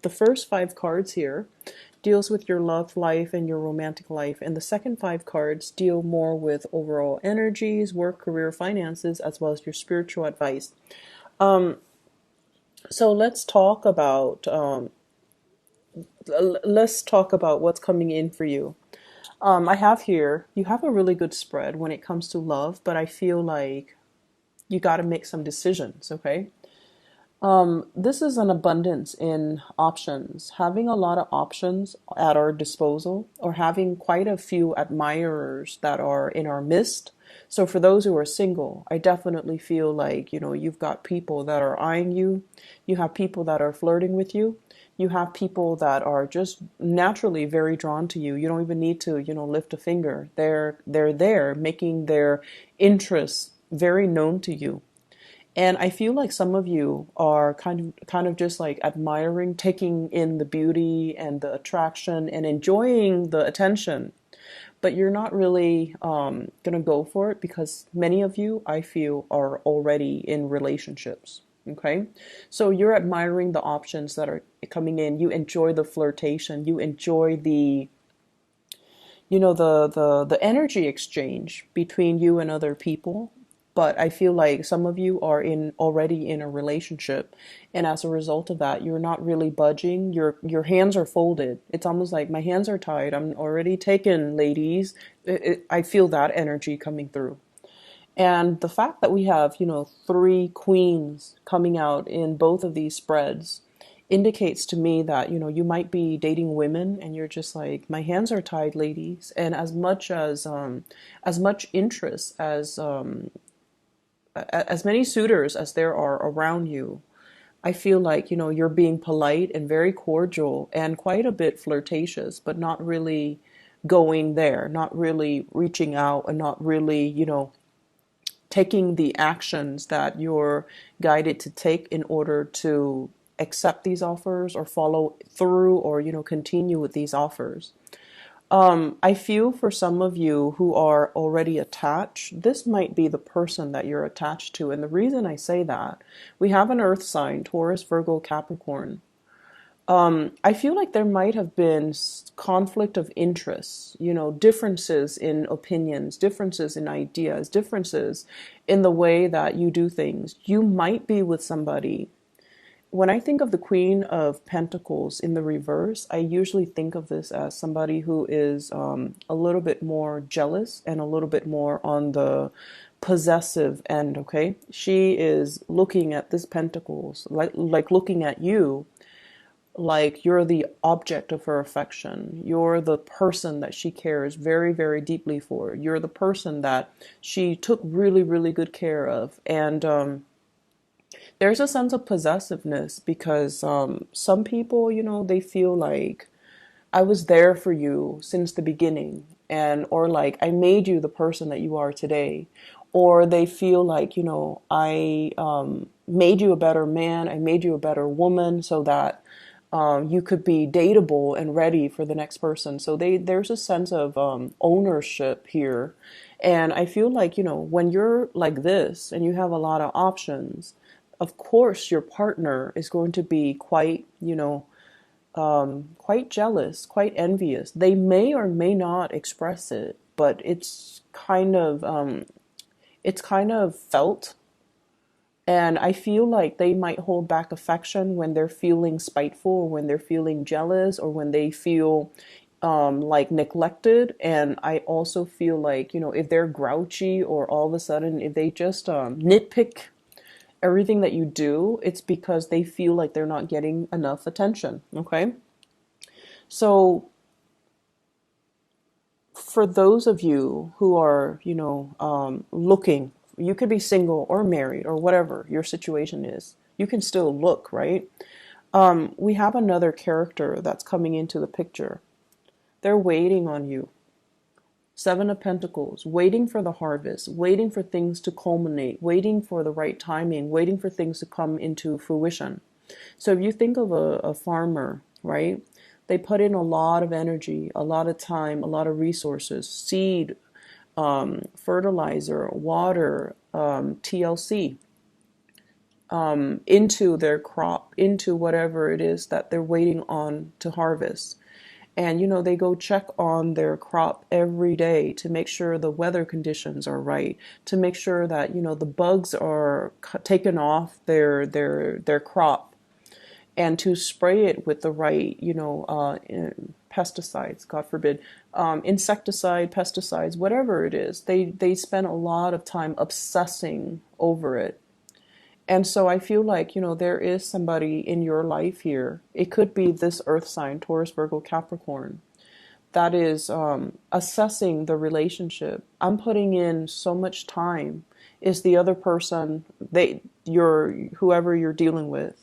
The first five cards here deals with your love life and your romantic life, and the second five cards deal more with overall energies, work, career, finances, as well as your spiritual advice. Um, so let's talk about what's coming in for you. I have here, you have a really good spread when it comes to love, but I feel like you got to make some decisions, okay? This is an abundance in options. Having a lot of options at our disposal, or having quite a few admirers that are in our midst. So for those who are single, I definitely feel like, you've got people that are eyeing you. You have people that are flirting with you. You have people that are just naturally very drawn to you. You don't even need to, lift a finger. They're there making their interests very known to you. And I feel like some of you are kind of just like admiring, taking in the beauty and the attraction and enjoying the attention. But you're not really gonna go for it because many of you, I feel, are already in relationships. Okay, so you're admiring the options that are coming in. You enjoy the flirtation. You enjoy the energy exchange between you and other people. But I feel like some of you are already in a relationship, and as a result of that, you're not really budging. Your hands are folded. It's almost like my hands are tied. I'm already taken, ladies. I feel that energy coming through. And the fact that we have, three queens coming out in both of these spreads indicates to me that, you might be dating women and you're just like, my hands are tied, ladies. And as much interest as many suitors as there are around you, I feel like, you're being polite and very cordial and quite a bit flirtatious, but not really going there, not really reaching out, and not really, taking the actions that you're guided to take in order to accept these offers or follow through or, continue with these offers. I feel for some of you who are already attached, this might be the person that you're attached to. And the reason I say that, we have an earth sign, Taurus, Virgo, Capricorn. I feel like there might have been conflict of interests, differences in opinions, differences in ideas, differences in the way that you do things. You might be with somebody. When I think of the Queen of Pentacles in the reverse, I usually think of this as somebody who is a little bit more jealous and a little bit more on the possessive end, okay? She is looking at this Pentacles, like looking at you like you're the object of her affection. You're the person that she cares very, very deeply for. You're the person that she took really, really good care of. And there's a sense of possessiveness because some people, they feel like I was there for you since the beginning, and or like I made you the person that you are today. Or they feel like, I made you a better man, I made you a better woman so that you could be dateable and ready for the next person. So there's a sense of ownership here. And I feel like, when you're like this and you have a lot of options, of course your partner is going to be quite, quite jealous, quite envious. They may or may not express it, but it's kind of felt. And I feel like they might hold back affection when they're feeling spiteful, or when they're feeling jealous, or when they feel like neglected. And I also feel like, if they're grouchy, or all of a sudden, if they just nitpick everything that you do, it's because they feel like they're not getting enough attention. Okay. So for those of you who are, looking, you could be single or married or whatever your situation is. You can still look, right? We have another character that's coming into the picture. They're waiting on you. Seven of Pentacles, waiting for the harvest, waiting for things to culminate, waiting for the right timing, waiting for things to come into fruition. So if you think of a farmer, right? They put in a lot of energy, a lot of time, a lot of resources, seed, fertilizer, water, TLC, into their crop, into whatever it is that they're waiting on to harvest. And, they go check on their crop every day to make sure the weather conditions are right, to make sure that, the bugs are taken off their crop, and to spray it with the right, pesticides, God forbid, insecticide, pesticides, whatever it is. They spend a lot of time obsessing over it. And so I feel like, there is somebody in your life here. It could be this earth sign, Taurus, Virgo, Capricorn, that is assessing the relationship. I'm putting in so much time. Is the other person, whoever you're dealing with,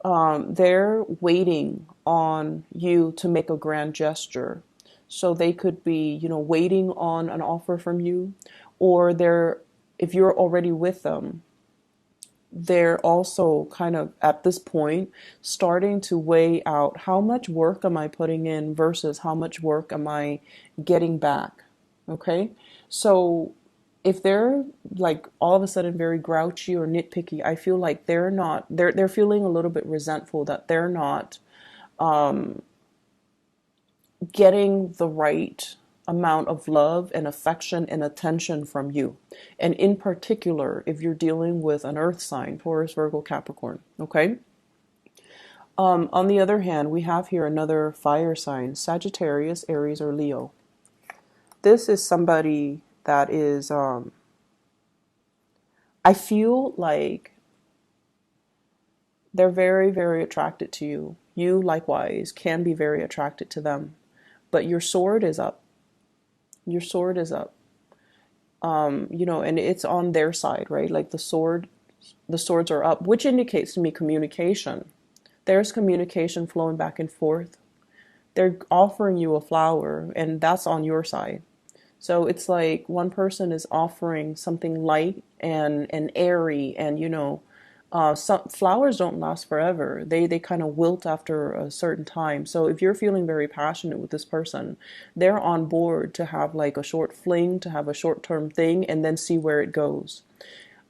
they're waiting on you to make a grand gesture. So they could be, waiting on an offer from you, or if you're already with them, they're also kind of at this point starting to weigh out how much work am I putting in versus how much work am I getting back. Okay. So if they're like all of a sudden very grouchy or nitpicky, I feel like they're feeling a little bit resentful that they're not getting the right amount of love and affection and attention from you. And in particular, if you're dealing with an earth sign, Taurus, Virgo, Capricorn, okay? On the other hand, we have here another fire sign, Sagittarius, Aries, or Leo. This is somebody that is, I feel like they're very, very attracted to you. You, likewise, can be very attracted to them. But your sword is up. Your sword is up. And it's on their side, right? Like the swords are up, which indicates to me communication. There's communication flowing back and forth. They're offering you a flower, and that's on your side. So it's like one person is offering something light and airy, and some flowers don't last forever. They kind of wilt after a certain time. So if you're feeling very passionate with this person, they're on board to have like a short fling, to have a short-term thing, and then see where it goes.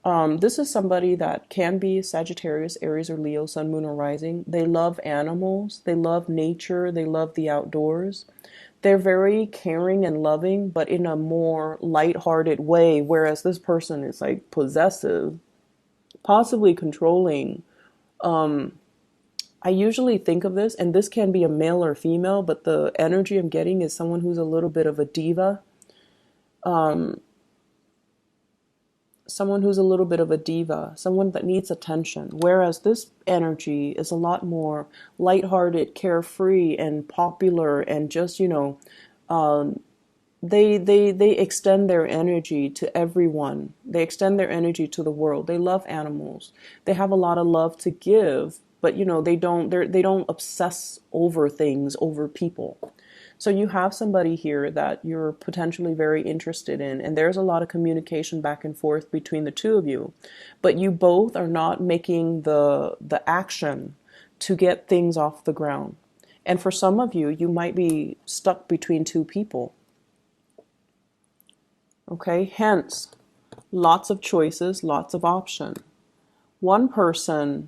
This is somebody that can be Sagittarius, Aries, or Leo, Sun, Moon, or Rising. They love animals. They love nature. They love the outdoors. They're very caring and loving, but in a more lighthearted way, whereas this person is like possessive, possibly controlling. I usually think of this, and this can be a male or female, but the energy I'm getting is someone who's a little bit of a diva. Someone who's a little bit of a diva, someone that needs attention. Whereas this energy is a lot more lighthearted, carefree, and popular, and just, they extend their energy to everyone. They extend their energy to the world. They love animals. They have a lot of love to give, but they don't obsess over things, over people. So you have somebody here that you're potentially very interested in, and there's a lot of communication back and forth between the two of you, but you both are not making the action to get things off the ground. And for some of you, you might be stuck between two people. Okay, hence, lots of choices, lots of options. One person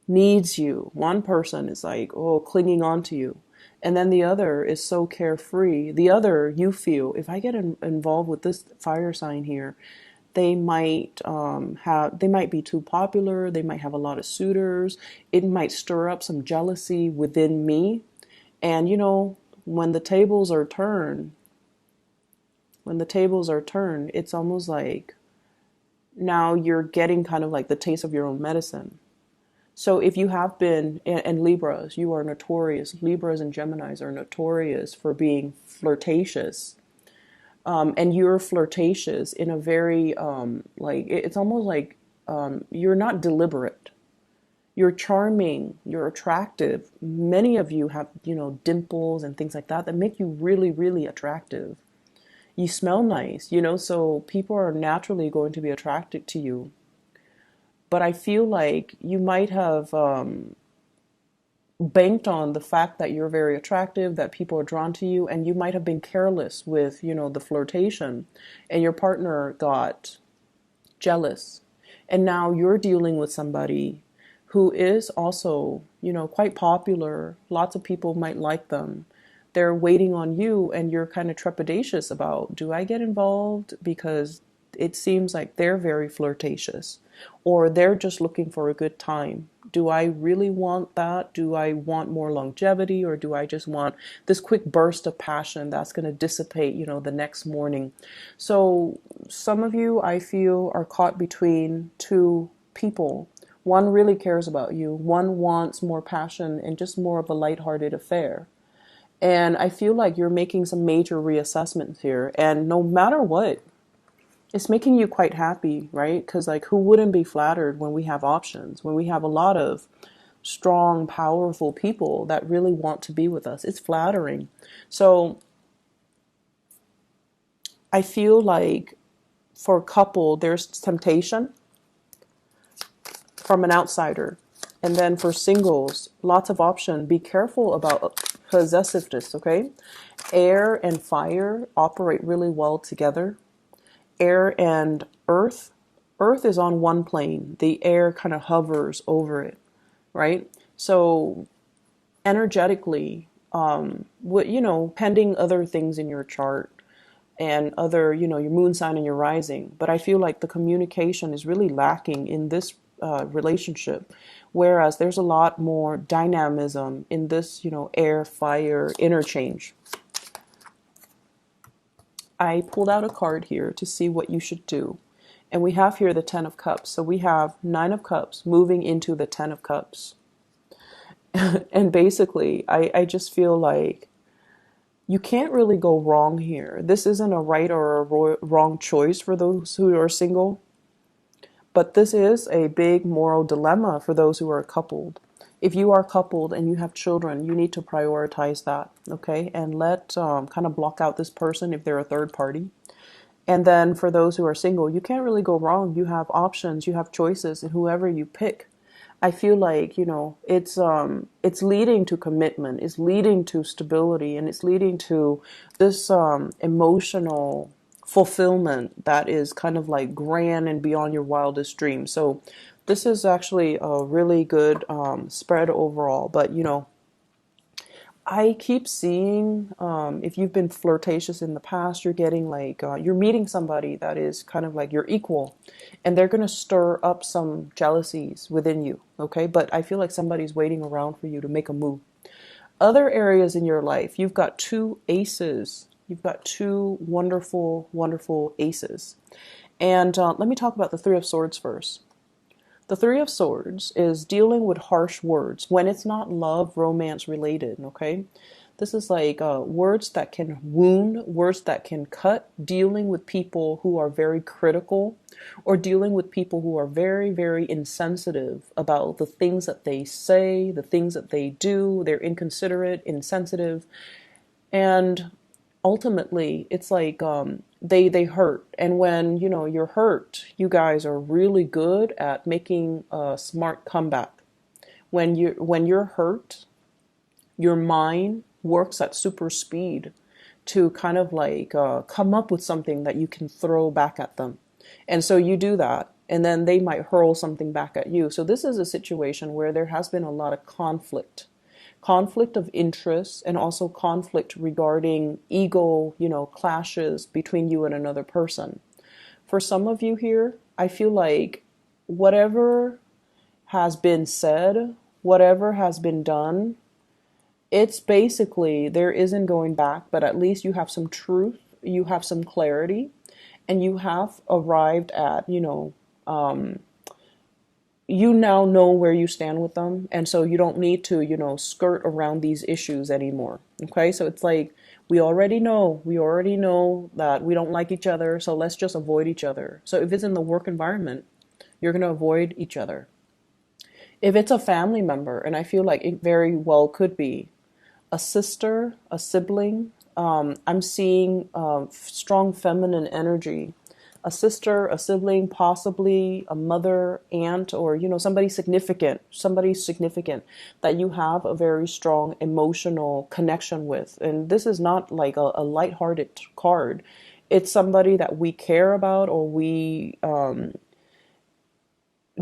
needs you. One person is like, clinging on to you. And then the other is so carefree. The other, you feel, if I get involved with this fire sign here, they might be too popular. They might have a lot of suitors. It might stir up some jealousy within me. And when the tables are turned, it's almost like now you're getting kind of like the taste of your own medicine. So if you have been, and Libras, you are notorious. Libras and Geminis are notorious for being flirtatious. And you're flirtatious in a very, it's almost like you're not deliberate. You're charming, you're attractive. Many of you have, dimples and things like that make you really, really attractive. You smell nice, so people are naturally going to be attracted to you. But I feel like you might have banked on the fact that you're very attractive, that people are drawn to you, and you might have been careless with, the flirtation, and your partner got jealous. And now you're dealing with somebody who is also, quite popular. Lots of people might like them. They're waiting on you, and you're kind of trepidatious about, do I get involved? Because it seems like they're very flirtatious, or they're just looking for a good time. Do I really want that? Do I want more longevity, or do I just want this quick burst of passion that's going to dissipate, the next morning? So some of you, I feel, are caught between two people. One really cares about you. One wants more passion and just more of a lighthearted affair. And I feel like you're making some major reassessments here. And no matter what, it's making you quite happy, right? Because like, who wouldn't be flattered when we have options, when we have a lot of strong, powerful people that really want to be with us? It's flattering. So I feel like for a couple, there's temptation from an outsider. And then for singles, lots of option. Be careful about possessiveness, okay? Air and fire operate really well together. Air and earth. Earth is on one plane. The air kind of hovers over it, right? So energetically, pending other things in your chart and other, your moon sign and your rising. But I feel like the communication is really lacking in this relationship, whereas there's a lot more dynamism in this, air, fire interchange. I pulled out a card here to see what you should do. And we have here the 10 of Cups. So we have 9 of Cups moving into the 10 of Cups. And basically, I just feel like you can't really go wrong here. This isn't a right or a wrong choice for those who are single. But this is a big moral dilemma for those who are coupled. If you are coupled and you have children, you need to prioritize that, okay? And kind of block out this person if they're a third party. And then for those who are single, you can't really go wrong. You have options, you have choices, and whoever you pick, I feel like, it's leading to commitment, it's leading to stability, and it's leading to this emotional fulfillment that is kind of like grand and beyond your wildest dreams. So this is actually a really good spread overall. But, I keep seeing if you've been flirtatious in the past, you're getting like, you're meeting somebody that is kind of like your equal, and they're going to stir up some jealousies within you, okay? But I feel like somebody's waiting around for you to make a move. Other areas in your life, you've got 2 aces. You've got 2 wonderful, wonderful aces. And let me talk about the 3 of Swords first. The 3 of Swords is dealing with harsh words when it's not love, romance related, okay? This is like words that can wound, words that can cut, dealing with people who are very critical, or dealing with people who are very, very insensitive about the things that they say, the things that they do. They're inconsiderate, insensitive. And ultimately, it's like they hurt. And when, you're hurt, you guys are really good at making a smart comeback. When you're hurt, your mind works at super speed to kind of like come up with something that you can throw back at them. And so you do that, and then they might hurl something back at you. So this is a situation where there has been a lot of conflict of interest, and also conflict regarding ego, clashes between you and another person. For some of you here, I feel like whatever has been said, whatever has been done, it's basically, there isn't going back, but at least you have some truth, you have some clarity, and you have arrived at, you now know where you stand with them. And so you don't need to, skirt around these issues anymore. Okay. So it's like, we already know that we don't like each other. So let's just avoid each other. So if it's in the work environment, you're going to avoid each other. If it's a family member, and I feel like it very well could be a sister, a sibling, I'm seeing strong feminine energy. A sister, a sibling, possibly a mother, aunt, or, somebody significant that you have a very strong emotional connection with. And this is not like a lighthearted card. It's somebody that we care about, or we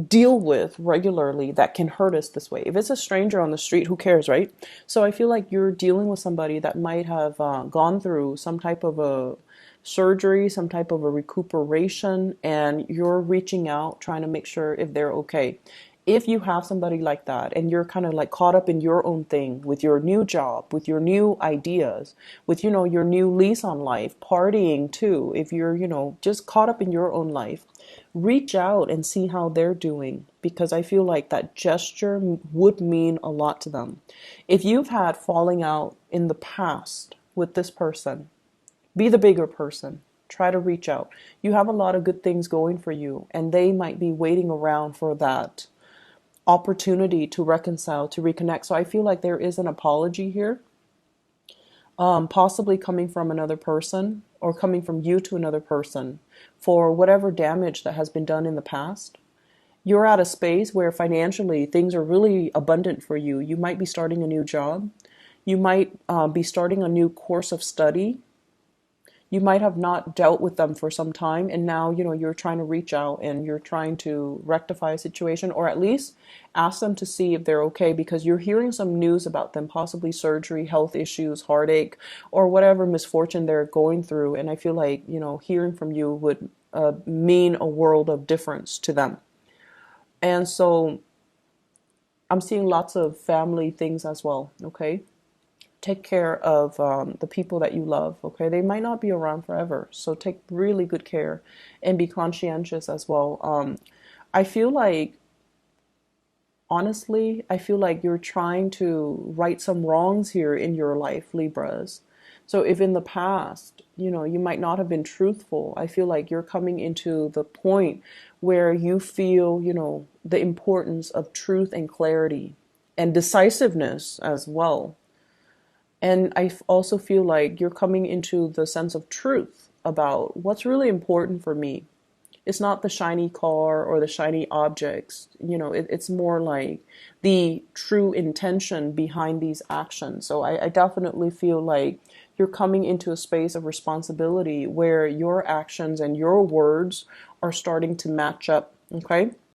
deal with regularly that can hurt us this way. If it's a stranger on the street, who cares, right? So I feel like you're dealing with somebody that might have gone through some type of a surgery, some type of a recuperation, and you're reaching out trying to make sure if they're okay. If you have somebody like that and you're kind of like caught up in your own thing with your new job, with your new ideas, with, your new lease on life, partying too, if you're, just caught up in your own life, reach out and see how they're doing, because I feel like that gesture would mean a lot to them. If you've had falling out in the past with this person, be the bigger person. Try to reach out. You have a lot of good things going for you, and they might be waiting around for that opportunity to reconcile, to reconnect. So I feel like there is an apology here, possibly coming from another person or coming from you to another person for whatever damage that has been done in the past. You're at a space where financially things are really abundant for you. You might be starting a new job. You might be starting a new course of study. You might have not dealt with them for some time, and now, you're trying to reach out and you're trying to rectify a situation, or at least ask them to see if they're okay, because you're hearing some news about them, possibly surgery, health issues, heartache, or whatever misfortune they're going through. And I feel like, hearing from you would mean a world of difference to them. And so I'm seeing lots of family things as well, okay? Take care of the people that you love, okay? They might not be around forever, so take really good care and be conscientious as well. I feel like, honestly, I feel like you're trying to right some wrongs here in your life, Libras. So if in the past, you might not have been truthful, I feel like you're coming into the point where you feel, the importance of truth and clarity and decisiveness as well. And I also feel like you're coming into the sense of truth about what's really important for me. It's not the shiny car or the shiny objects. It's more like the true intention behind these actions. So I definitely feel like you're coming into a space of responsibility where your actions and your words are starting to match up. Okay.